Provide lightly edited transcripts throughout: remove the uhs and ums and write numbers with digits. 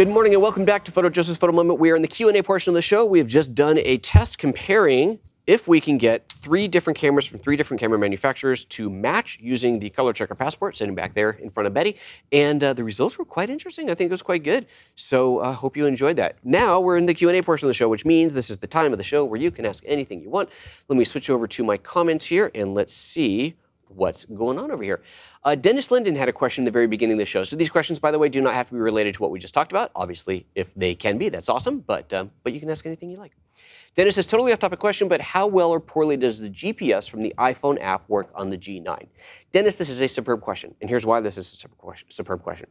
Good morning and welcome back to PhotoJoseph's Photo Moment. We are in the Q&A portion of the show. We have just done a test comparing if we can get 3 different cameras from 3 different camera manufacturers to match using the ColorChecker passport sitting back there in front of Betty. And the results were quite interesting. I think it was quite good. So I hope you enjoyed that. Now we're in the Q&A portion of the show, which means this is the time of the show where you can ask anything you want. Let me switch over to my comments here and let's see what's going on over here. Dennis Linden had a question at the very beginning of the show. So these questions, by the way, do not have to be related to what we just talked about. Obviously, if they can be, that's awesome. But you can ask anything you like. Dennis says, totally off-topic question, but how well or poorly does the GPS from the iPhone app work on the G9? Dennis, this is a superb question. And here's why this is a superb question.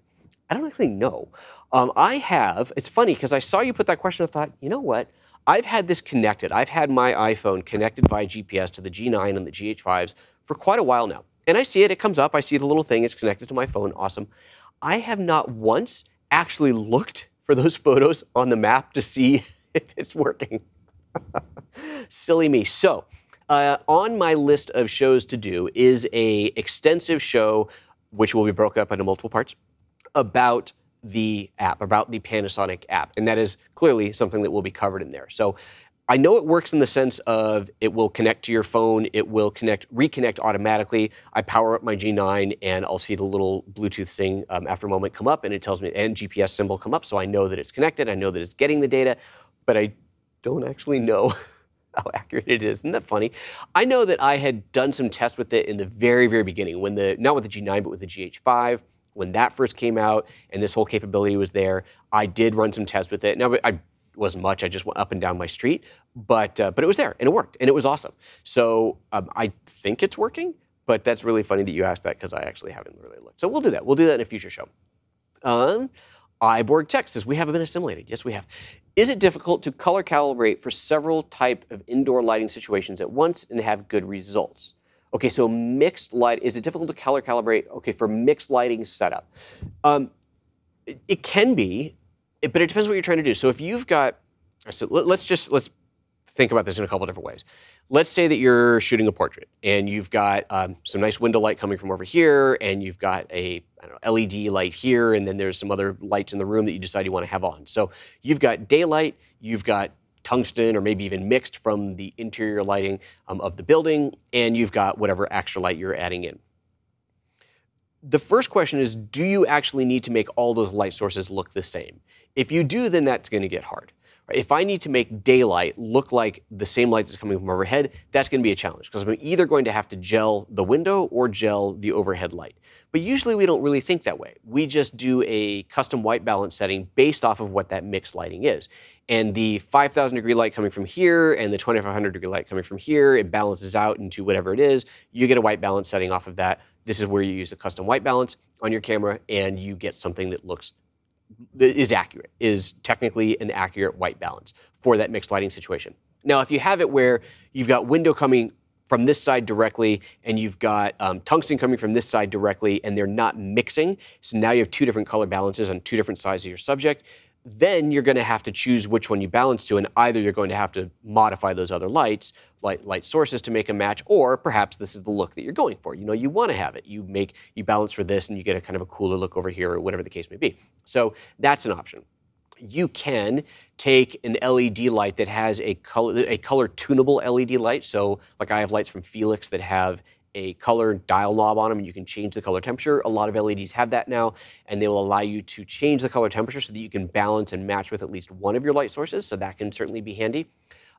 I don't actually know. It's funny because I saw you put that question and I thought, you know what? I've had this connected. I've had my iPhone connected via GPS to the G9 and the GH5s for quite a while now. And I see it, it comes up, I see the little thing, it's connected to my phone, awesome. I have not once actually looked for those photos on the map to see if it's working. Silly me. So, on my list of shows to do is a extensive show, which will be broken up into multiple parts, about the app, about the Panasonic app. And that is clearly something that will be covered in there. So, I know it works in the sense of it will connect to your phone, it will reconnect automatically. I power up my G9 and I'll see the little Bluetooth thing after a moment come up and it tells me, and GPS symbol come up, so I know that it's connected, I know that it's getting the data, but I don't actually know how accurate it is. Isn't that funny? I know that I had done some tests with it in the very, very beginning, not with the G9, but with the GH5, when that first came out and this whole capability was there. I did run some tests with it. Now, wasn't much, I just went up and down my street, but it was there and it worked and it was awesome. So I think it's working, but that's really funny that you asked that because I actually haven't really looked. So we'll do that. We'll do that in a future show. Iborg Tech says, we haven't been assimilated. Yes, we have. Is it difficult to color calibrate for several types of indoor lighting situations at once and have good results? Okay, so mixed light, is it difficult to color calibrate, okay, for mixed lighting setup? It can be. But it depends what you're trying to do. So if you've got, so let's think about this in a couple different ways. Let's say that you're shooting a portrait and you've got some nice window light coming from over here and you've got a LED light here and then there's some other lights in the room that you decide you want to have on. So you've got daylight, you've got tungsten or maybe even mixed from the interior lighting of the building, and you've got whatever extra light you're adding in. The first question is, do you actually need to make all those light sources look the same? If you do, then that's going to get hard. Right? If I need to make daylight look like the same light that's coming from overhead, that's going to be a challenge because I'm either going to have to gel the window or gel the overhead light. But usually we don't really think that way. We just do a custom white balance setting based off of what that mixed lighting is. And the 5,000 degree light coming from here and the 2,500 degree light coming from here, it balances out into whatever it is. You get a white balance setting off of that. This is where you use a custom white balance on your camera and you get something that is accurate, is technically an accurate white balance for that mixed lighting situation. Now, if you have it where you've got window coming from this side directly and you've got tungsten coming from this side directly and they're not mixing, so now you have 2 different color balances on 2 different sides of your subject, then you're going to have to choose which one you balance to, and either you're going to have to modify those other light sources to make a match, or perhaps this is the look that you're going for. You know, you want to have it. You balance for this and you get a kind of a cooler look over here or whatever the case may be. So that's an option. You can take an LED light that has a color tunable LED light. So like I have lights from Felix that have a color dial knob on them and you can change the color temperature. A lot of LEDs have that now, and they will allow you to change the color temperature so that you can balance and match with at least one of your light sources, so that can certainly be handy.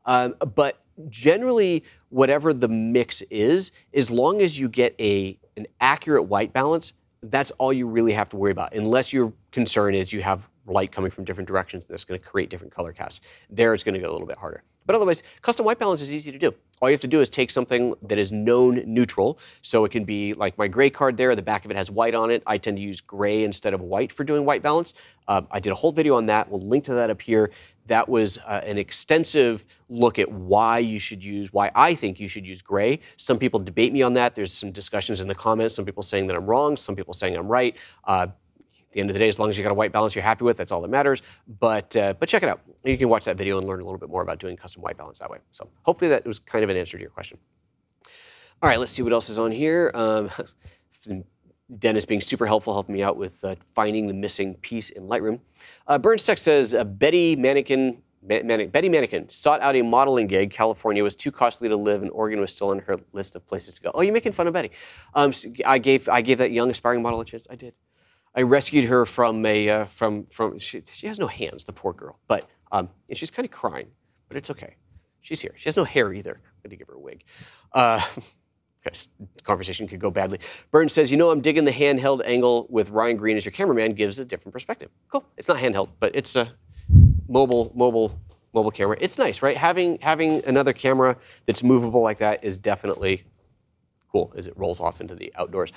But generally, whatever the mix is, as long as you get an accurate white balance, that's all you really have to worry about, unless your concern is you have light coming from different directions and that's going to create different color casts. There it's going to get a little bit harder. But otherwise, custom white balance is easy to do. All you have to do is take something that is known neutral. So it can be like my gray card there, the back of it has white on it. I tend to use gray instead of white for doing white balance. I did a whole video on that. We'll link to that up here. That was an extensive look at why I think you should use gray. Some people debate me on that. There's some discussions in the comments. Some people saying that I'm wrong. Some people saying I'm right. At the end of the day, as long as you got a white balance you're happy with, that's all that matters. But check it out. You can watch that video and learn a little bit more about doing custom white balance that way. So hopefully that was kind of an answer to your question. All right, let's see what else is on here. Dennis being super helpful, helping me out with finding the missing piece in Lightroom. Burns Tech says, Betty Mannequin sought out a modeling gig. California was too costly to live, and Oregon was still on her list of places to go. Oh, you're making fun of Betty. I gave that young aspiring model a chance. I did. I rescued her from a she has no hands, the poor girl, but and she's kind of crying, but it's okay. She's here. She has no hair either. I'm going to give her a wig. Conversation could go badly. Burns says, I'm digging the handheld angle with Ryan Green as your cameraman gives a different perspective. Cool. It's not handheld, but it's a mobile camera. It's nice, right? Having another camera that's movable like that is definitely cool as it rolls off into the outdoors.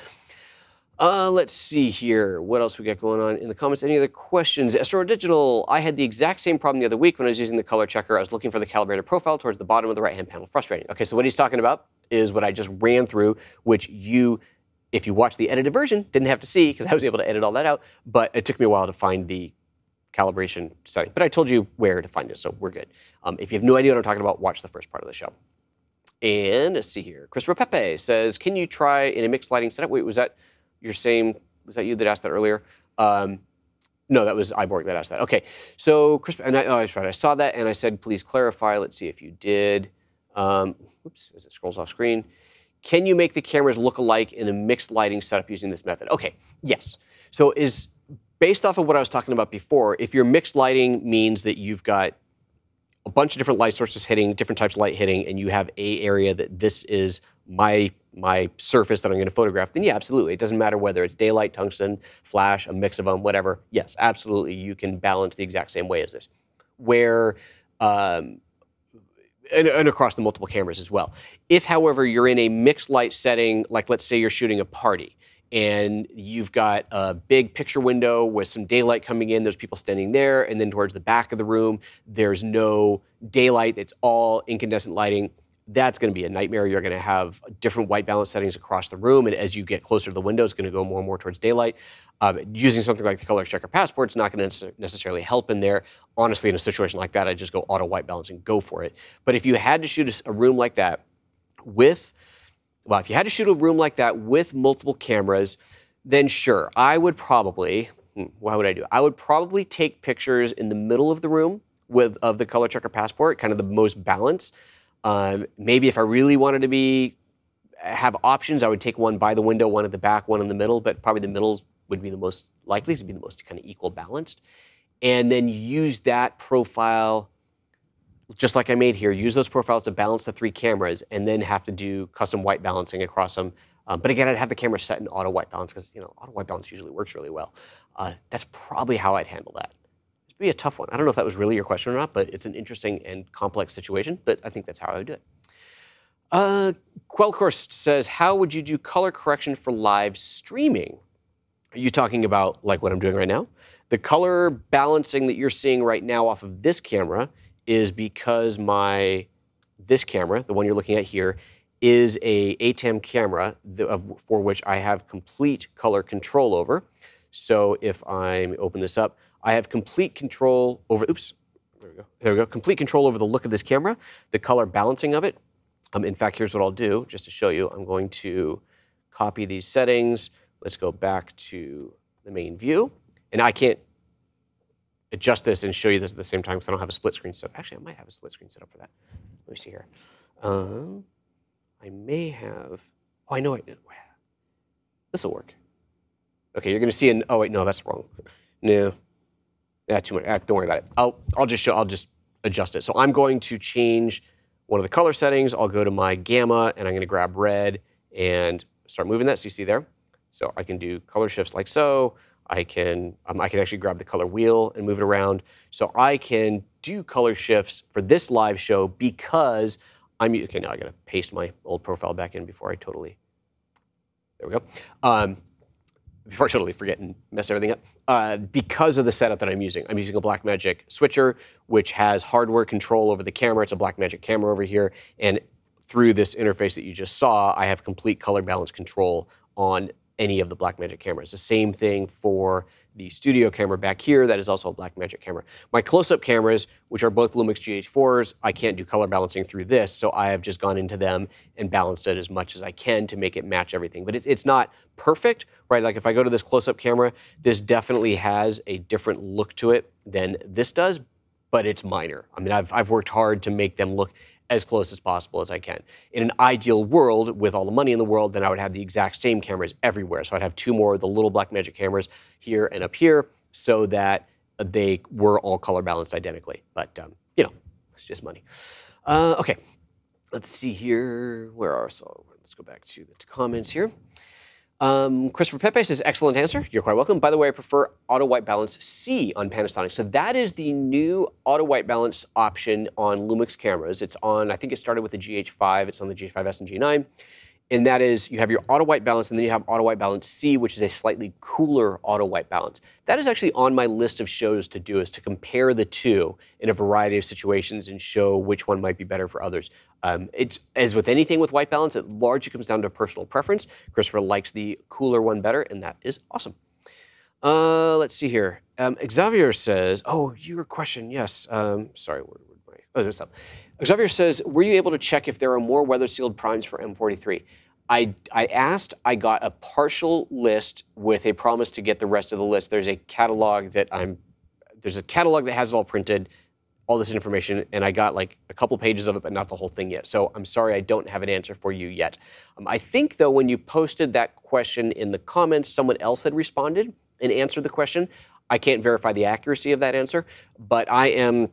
Let's see here. What else we got going on in the comments? Any other questions? Astro Digital, I had the exact same problem the other week when I was using the ColorChecker. I was looking for the calibrator profile towards the bottom of the right-hand panel. Frustrating. Okay, so what he's talking about is what I just ran through, which if you watch the edited version, didn't have to see because I was able to edit all that out, but it took me a while to find the calibration setting. But I told you where to find it, so we're good. If you have no idea what I'm talking about, watch the first part of the show. And let's see here. Christopher Pepe says, can you try in a mixed lighting setup? Wait, was that you that asked that earlier? No, that was Iborg that asked that. Okay, so Chris, and that's right. I saw that and I said, please clarify. Let's see if you did. Oops, as it scrolls off screen. Can you make the cameras look alike in a mixed lighting setup using this method? Okay, yes. So based off of what I was talking about before, if your mixed lighting means that you've got a bunch of different light sources hitting, different types of light hitting, and you have a area that this is my surface that I'm going to photograph, then yeah, absolutely. It doesn't matter whether it's daylight, tungsten, flash, a mix of them, whatever. Yes, absolutely, you can balance the exact same way as this. Where, and across the multiple cameras as well. If, however, you're in a mixed light setting, like let's say you're shooting a party, and you've got a big picture window with some daylight coming in, there's people standing there, and then towards the back of the room, there's no daylight, it's all incandescent lighting, that's going to be a nightmare. You're going to have different white balance settings across the room, and as you get closer to the window, it's going to go more and more towards daylight. Using something like the ColorChecker Passport is not going to necessarily help in there. Honestly, in a situation like that, I'd just go auto white balance and go for it. But if you had to shoot a room like that with multiple cameras, then sure, I would probably, what would I do? I would probably take pictures in the middle of the room of the ColorChecker Passport, kind of the most balanced. Maybe if I really wanted to have options, I would take one by the window, one at the back, one in the middle, but probably the middles would be the most likely to be the most kind of equal balanced. And then use that profile, just like I made here, use those profiles to balance the three cameras and then have to do custom white balancing across them. But again, I'd have the camera set in auto white balance because auto white balance usually works really well. That's probably how I'd handle that. It'd be a tough one. I don't know if that was really your question or not, but it's an interesting and complex situation, but I think that's how I would do it. Quellcourse says, how would you do color correction for live streaming? Are you talking about like what I'm doing right now? The color balancing that you're seeing right now off of this camera is because this camera, the one you're looking at here, is a ATEM camera for which I have complete color control over. So if I open this up, I have complete control over, there we go, complete control over the look of this camera, the color balancing of it. In fact, here's what I'll do, just to show you. I'm going to copy these settings. Let's go back to the main view. And I can't adjust this and show you this at the same time because I don't have a split screen set up. Actually, I might have a split screen set up for that. Let me see here. I may have, oh, I know it. This will work. Okay, you're going to see oh wait, no, that's wrong. No, too much. Don't worry about it. I'll just adjust it. So I'm going to change one of the color settings. I'll go to my gamma and I'm going to grab red and start moving that. So you see there. So I can do color shifts like so. I can actually grab the color wheel and move it around. So I can do color shifts for this live show because okay, now I got to paste my old profile back in before I totally, there we go. Before I totally forget and mess everything up, because of the setup that I'm using. I'm using a Blackmagic switcher, which has hardware control over the camera. It's a Blackmagic camera over here. And through this interface that you just saw, I have complete color balance control on any of the Blackmagic cameras. The same thing for the studio camera back here. That is also a Blackmagic camera. My close-up cameras, which are both Lumix GH4s, I can't do color balancing through this, so I have just gone into them and balanced it as much as I can to make it match everything. But it's not perfect, right? Like if I go to this close-up camera, this definitely has a different look to it than this does, but it's minor. I mean, I've worked hard to make them look as close as possible as I can. In an ideal world, with all the money in the world, then I would have the exact same cameras everywhere. So I'd have 2 more of the little Blackmagic cameras here and up here so that they were all color balanced identically. But, you know, it's just money. Okay, let's see here. So let's go back to the comments here. Christopher Pepe says, excellent answer. You're quite welcome. By the way, I prefer auto white balance C on Panasonic. So that is the new auto white balance option on Lumix cameras. It's on, I think it started with the GH5. It's on the GH5S and G9. And that is, you have your auto white balance, and then you have auto white balance C, which is a slightly cooler auto white balance. That is actually on my list of shows to do, is to compare the two in a variety of situations and show which one might be better for others. It's, as with anything with white balance, it largely comes down to personal preference. Christopher likes the cooler one better, and that is awesome. Let's see here. Xavier says, oh, your question, yes. Sorry, there's some. Xavier says, were you able to check if there are more weather-sealed primes for M43? I asked, I got a partial list with a promise to get the rest of the list. There's a catalog that there's a catalog that has it all printed, all this information, and I got like a couple pages of it, but not the whole thing yet. So I'm sorry, I don't have an answer for you yet. I think, though, when you posted that question in the comments, someone else had responded and answered the question. I can't verify the accuracy of that answer, but I am...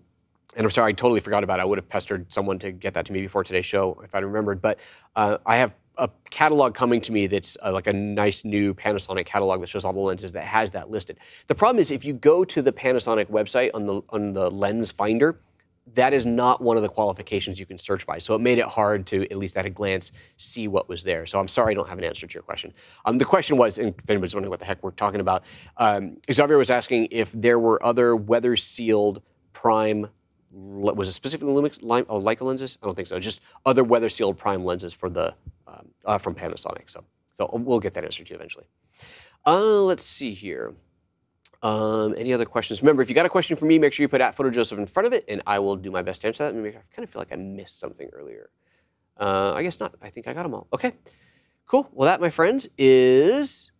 And I'm sorry, I totally forgot about it. I would have pestered someone to get that to me before today's show if I remembered. But I have a catalog coming to me that's like a nice new Panasonic catalog that shows all the lenses that has that listed. The problem is if you go to the Panasonic website on the lens finder, that is not one of the qualifications you can search by. So it made it hard to, at least at a glance, see what was there. So I'm sorry I don't have an answer to your question. The question was, and if anybody's wondering what the heck we're talking about, Xavier was asking if there were other weather-sealed prime, was it specifically Lumix Leica lenses? I don't think so. Just other weather-sealed prime lenses for the from Panasonic. So we'll get that answer to you eventually. Let's see here. Any other questions? Remember, if you got a question for me, make sure you put @PhotoJoseph in front of it, and I will do my best to answer that. Maybe I kind of feel like I missed something earlier. I guess not. I think I got them all. Okay, cool. Well, that, my friends, is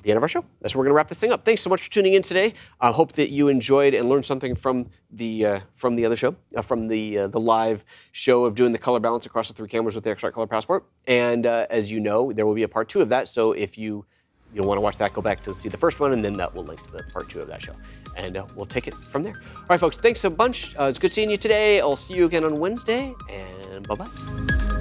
the end of our show. That's where we're going to wrap this thing up. Thanks so much for tuning in today. I hope that you enjoyed and learned something from the other show, from the live show of doing the color balance across the 3 cameras with the X-Rite Color Passport. And as you know, there will be a part 2 of that. So if you want to watch that, go back to see the first one, and then that will link to the part 2 of that show. And we'll take it from there. All right, folks, thanks a bunch. It's good seeing you today. I'll see you again on Wednesday, and bye-bye.